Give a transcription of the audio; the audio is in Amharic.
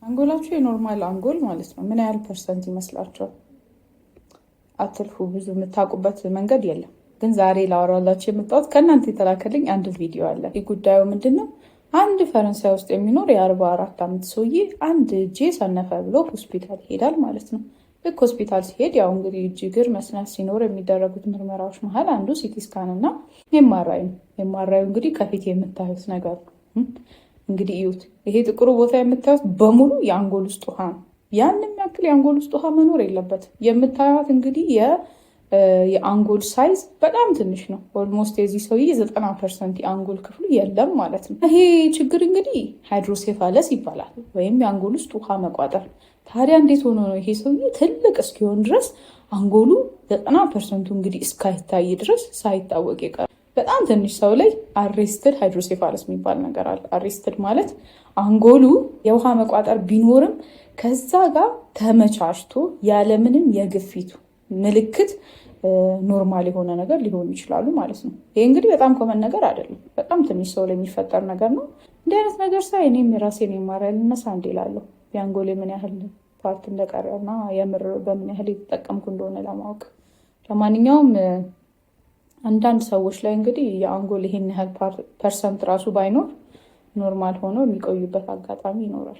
አንጎላችሁ የኖርማል አንጎል ማለት ነው ምን ያህል ፐርሰንት ይመስላችኋል? አትልፉ። ብዙ የምታውቁበት መንገድ የለም። ግን ዛሬ ላወራላችሁ የመጣሁት ከእናንተ የተላከልኝ አንድ ቪዲዮ አለ። ይህ ጉዳዩ ምንድን ነው? አንድ ፈረንሳይ ውስጥ የሚኖር የ44 ዓመት ሰውዬ አንድ እጄ ሰነፈ ብሎ ሆስፒታል ይሄዳል ማለት ነው። ልክ ሆስፒታል ሲሄድ ያው እንግዲህ እጅ እግር መስነፍ ሲኖር የሚደረጉት ምርመራዎች መሀል አንዱ ሲቲ ስካን እና ኤምአርአይ ነው። ኤምአርአዩ እንግዲህ ከፊት የምታዩት ነገር ነው። እንግዲህ እዩት። ይሄ ጥቁሩ ቦታ የምታዩት በሙሉ የአንጎል ውስጥ ውሃ ነው። ያንም ያክል የአንጎል ውስጥ ውሃ መኖር የለበትም። የምታዩት እንግዲህ የአንጎል ሳይዝ በጣም ትንሽ ነው። ኦልሞስት የዚህ ሰውዬ 90% የአንጎል ክፍሉ የለም ማለት ነው። ይሄ ችግር እንግዲህ ሃይድሮሴፋለስ ይባላል፣ ወይም የአንጎል ውስጥ ውሃ መቋጠር። ታዲያ እንዴት ሆኖ ነው ይሄ ሰውዬ ትልቅ እስኪሆን ድረስ አንጎሉ 90% እንግዲህ እስካይታይ ድረስ ሳይታወቅ ይቀር? በጣም ትንሽ ሰው ላይ አሬስትድ ሃይድሮሴፋለስ የሚባል ነገር አለ። አሬስትድ ማለት አንጎሉ የውሃ መቋጠር ቢኖርም ከዛ ጋር ተመቻችቶ ያለምንም የግፊቱ ምልክት ኖርማል የሆነ ነገር ሊሆኑ ይችላሉ ማለት ነው። ይሄ እንግዲህ በጣም ኮመን ነገር አይደለም። በጣም ትንሽ ሰው ላይ የሚፈጠር ነገር ነው። እንዲህ አይነት ነገር ሳይ እኔም የራሴን የማሪያ ልነሳ እንዴ እላለሁ። የአንጎሌ ምን ያህል ፓርት እንደቀረ እና የምር በምን ያህል የተጠቀምኩ እንደሆነ ለማወቅ። ለማንኛውም አንዳንድ ሰዎች ላይ እንግዲህ የአንጎል ይሄን ያህል ፐርሰንት ራሱ ባይኖር ኖርማል ሆኖ የሚቆዩበት አጋጣሚ ይኖራል።